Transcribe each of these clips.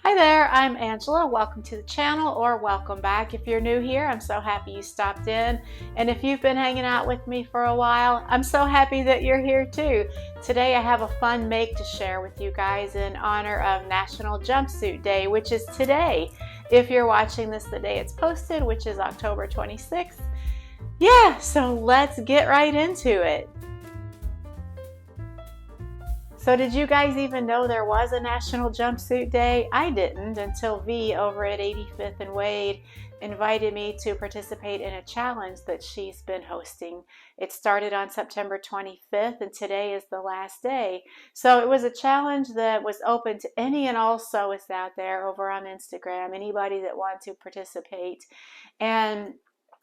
Hi there, I'm Angela. Welcome to the channel, or welcome back. If you're new here, I'm so happy you stopped in. And if you've been hanging out with me for a while, I'm so happy that you're here too. Today I have a fun make to share with you guys in honor of National Jumpsuit Day, which is today. If you're watching this the day it's posted, which is October 26th. Yeah, so let's get right into it. So did you guys even know there was a National Jumpsuit Day? I didn't until V over at 85th and Wade invited me to participate in a challenge that she's been hosting. It started on September 25th and today is the last day. So it was a challenge that was open to any and all sewists out there over on Instagram, anybody that wanted to participate. And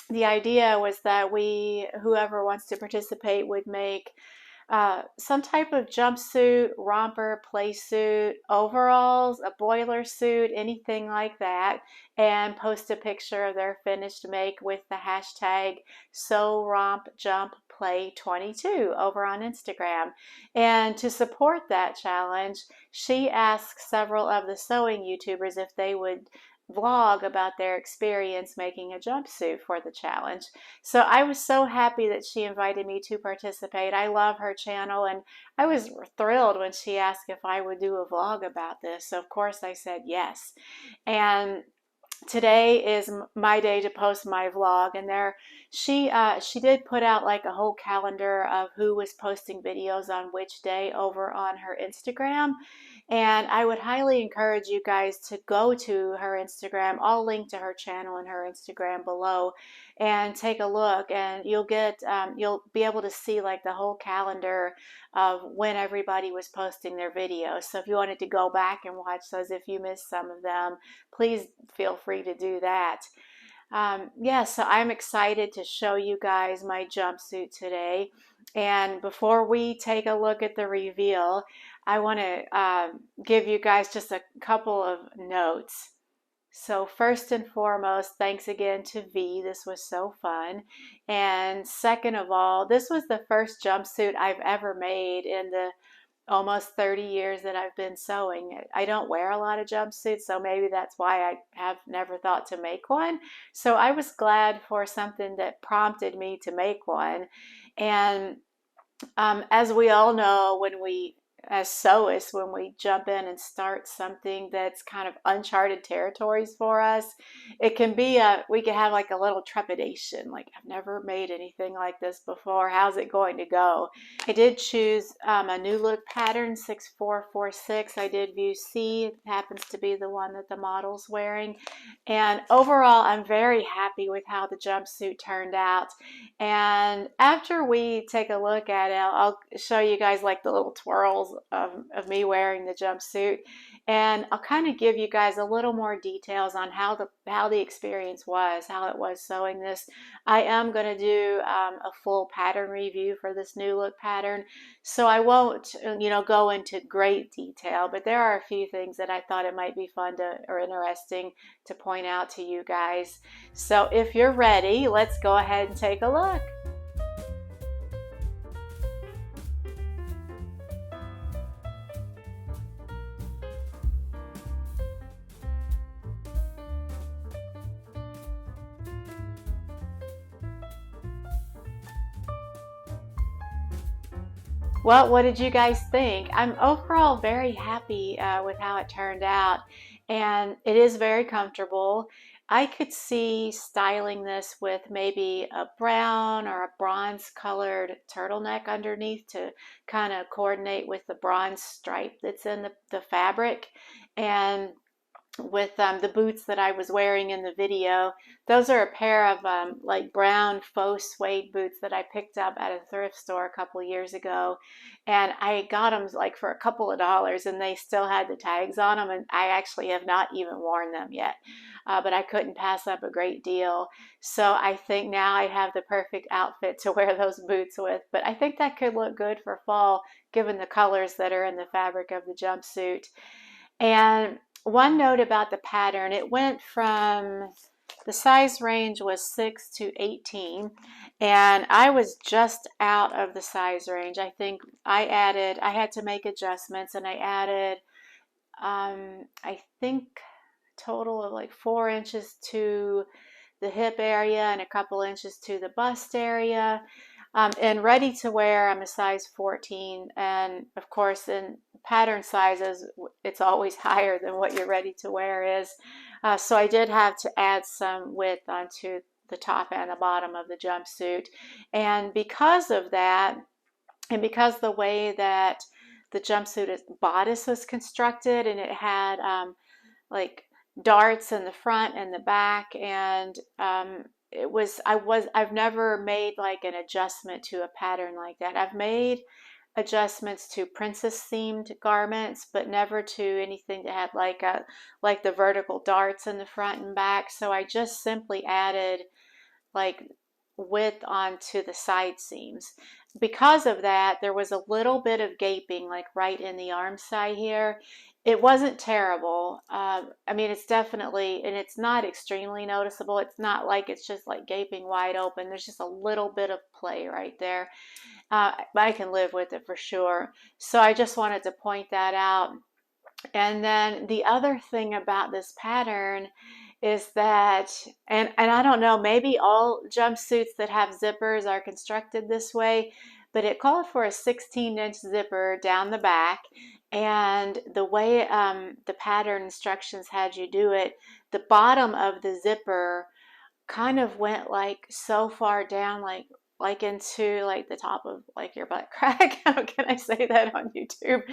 the idea was that whoever wants to participate would make some type of jumpsuit, romper, play suit, overalls, a boiler suit, anything like that, and post a picture of their finished make with the hashtag SewRompJumpPlay22 over on Instagram. And to support that challenge, she asked several of the sewing YouTubers if they would vlog about their experience making a jumpsuit for the challenge. So I was so happy that she invited me to participate. I love her channel, and I was thrilled when she asked if I would do a vlog about this. So of course I said yes. And today is my day to post my vlog, and she did put out like a whole calendar of who was posting videos on which day over on her Instagram. And I would highly encourage you guys to go to her Instagram. I'll link to her channel and her Instagram below and take a look, and you'll be able to see like the whole calendar of when everybody was posting their videos. So if you wanted to go back and watch those, if you missed some of them, please feel free to do that. Yeah, so I'm excited to show you guys my jumpsuit today. And before we take a look at the reveal, I want to give you guys just a couple of notes. So first and foremost, thanks again to V. This was so fun. And second of all, this was the first jumpsuit I've ever made in the almost 30 years that I've been sewing. I don't wear a lot of jumpsuits, so maybe that's why I have never thought to make one. So I was glad for something that prompted me to make one. And as we all know, as sewists, when we jump in and start something that's kind of uncharted territories for us, it can be we can have like a little trepidation, like I've never made anything like this before. How's it going to go? I did choose a new look pattern 6446. I did view C. It happens to be the one that the model's wearing. And overall, I'm very happy with how the jumpsuit turned out. And after we take a look at it, I'll show you guys like the little twirls of me wearing the jumpsuit, and I'll kind of give you guys a little more details on how the experience was, how it was sewing this. I am going to do a full pattern review for this new look pattern, so I won't go into great detail, but there are a few things that I thought it might be fun or interesting to point out to you guys. So if you're ready, let's go ahead and take a look. Well, what did you guys think? I'm overall very happy with how it turned out, and it is very comfortable. I could see styling this with maybe a brown or a bronze colored turtleneck underneath to kind of coordinate with the bronze stripe that's in the fabric. And with the boots that I was wearing in the video. Those are a pair of like brown faux suede boots that I picked up at a thrift store a couple years ago, and I got them like for a couple of dollars, and they still had the tags on them, and I actually have not even worn them yet, but I couldn't pass up a great deal. So I think now I have the perfect outfit to wear those boots with, but I think that could look good for fall given the colors that are in the fabric of the jumpsuit. And one note about the pattern, it went from, the size range was 6 to 18, and I was just out of the size range. I think I had to make adjustments, and I added I think total of like 4 inches to the hip area and a couple inches to the bust area. And ready to wear, I'm a size 14. And of course, in pattern sizes, it's always higher than what your ready to wear is. So I did have to add some width onto the top and the bottom of the jumpsuit. And because of that, and because the way that the jumpsuit bodice was constructed, and it had like darts in the front and the back, and I've never made like an adjustment to a pattern like that. I've made adjustments to princess themed garments, but never to anything that had like the vertical darts in the front and back. So I just simply added like width onto the side seams. Because of that, there was a little bit of gaping like right in the arm side here. It wasn't terrible. I mean, it's definitely, and it's not extremely noticeable. It's not like it's just like gaping wide open. There's just a little bit of play right there. I can live with it for sure. So I just wanted to point that out. And then the other thing about this pattern is that, and I don't know, maybe all jumpsuits that have zippers are constructed this way, but it called for a 16-inch zipper down the back. And the way the pattern instructions had you do it, the bottom of the zipper kind of went like so far down, like into like the top of like your butt crack. How can I say that on YouTube?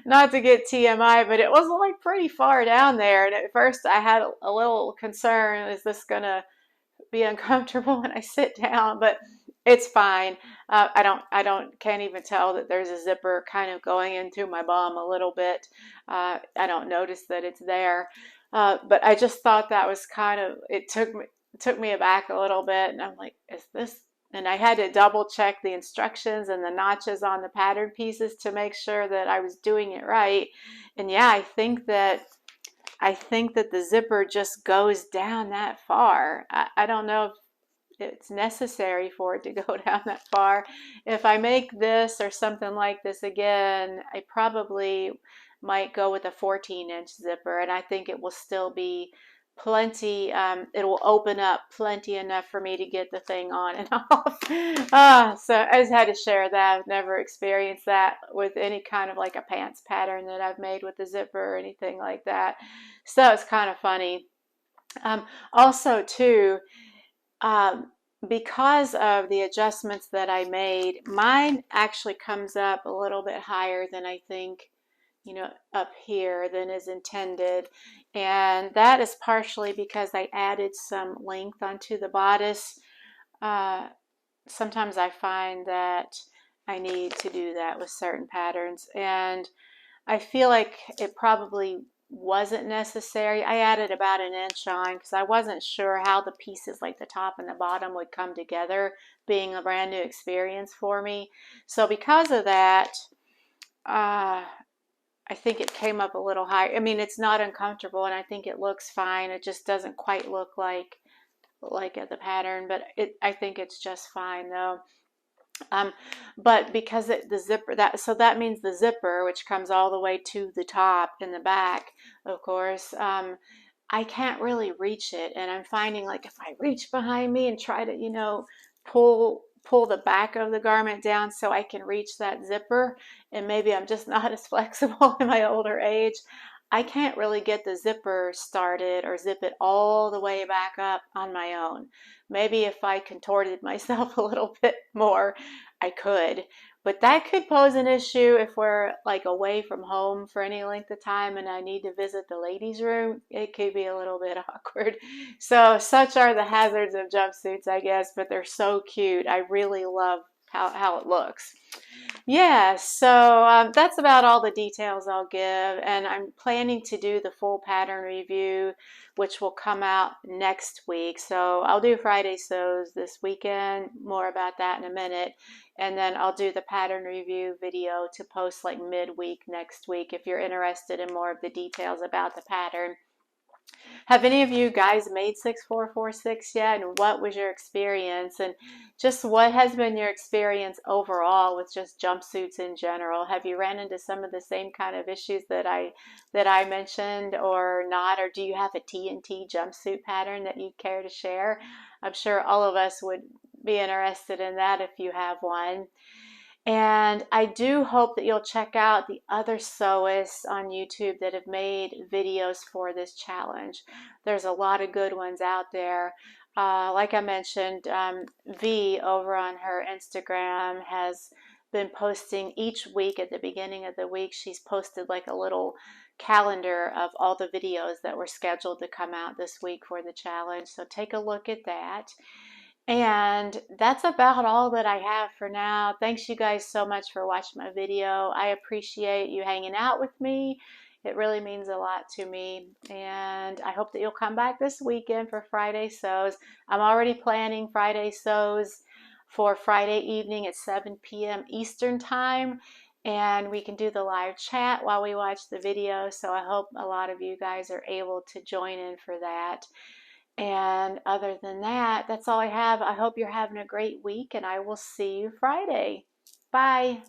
Not to get TMI, but it was like pretty far down there. And at first I had a little concern, is this gonna be uncomfortable when I sit down? But it's fine. Can't even tell that there's a zipper kind of going into my bum a little bit. I don't notice that it's there. But I just thought that was kind of, it took me aback a little bit, and I'm like, is this? And I had to double check the instructions and the notches on the pattern pieces to make sure that I was doing it right. And yeah, I think that the zipper just goes down that far. I don't know if it's necessary for it to go down that far. If I make this or something like this again, I probably might go with a 14-inch zipper, and I think it will still be plenty. It will open up plenty enough for me to get the thing on and off. So I just had to share that. I've never experienced that with any kind of like a pants pattern that I've made with a zipper or anything like that. So it's kind of funny. Also too, because of the adjustments that I made, mine actually comes up a little bit higher than I think, up here than is intended. And that is partially because I added some length onto the bodice. Sometimes I find that I need to do that with certain patterns, and I feel like it probably wasn't necessary. I added about an inch on because I wasn't sure how the pieces like the top and the bottom would come together, being a brand new experience for me. So because of that, I think it came up a little higher. I mean, it's not uncomfortable, and I think it looks fine. It just doesn't quite look like the pattern, but I think it's just fine though. But because the zipper, that means the zipper, which comes all the way to the top and the back, of course, I can't really reach it. And I'm finding like if I reach behind me and try to, pull the back of the garment down so I can reach that zipper, and maybe I'm just not as flexible in my older age, I can't really get the zipper started or zip it all the way back up on my own. Maybe if I contorted myself a little bit more, I could. But that could pose an issue if we're like away from home for any length of time and I need to visit the ladies' room. It could be a little bit awkward. So such are the hazards of jumpsuits, I guess, but they're so cute. I really love how it looks. Yeah, so that's about all the details I'll give, and I'm planning to do the full pattern review, which will come out next week. So I'll do Friday sews this weekend, more about that in a minute, and then I'll do the pattern review video to post like midweek next week if you're interested in more of the details about the pattern. Have any of you guys made 6446 yet? And what was your experience? And just what has been your experience overall with just jumpsuits in general? Have you ran into some of the same kind of issues that I mentioned or not? Or do you have a T&T jumpsuit pattern that you'd care to share? I'm sure all of us would be interested in that if you have one. And I do hope that you'll check out the other sewists on YouTube that have made videos for this challenge. There's a lot of good ones out there. Like I mentioned, V over on her Instagram has been posting each week at the beginning of the week. She's posted like a little calendar of all the videos that were scheduled to come out this week for the challenge. So take a look at that. And that's about all that I have for now. Thanks you guys so much for watching my video. I appreciate you hanging out with me. It really means a lot to me. And I hope that you'll come back this weekend for Friday sews. I'm already planning Friday sews for Friday evening at 7 p.m. Eastern time. And we can do the live chat while we watch the video. So I hope a lot of you guys are able to join in for that. And other than that, that's all I have. I hope you're having a great week, and I will see you Friday. Bye.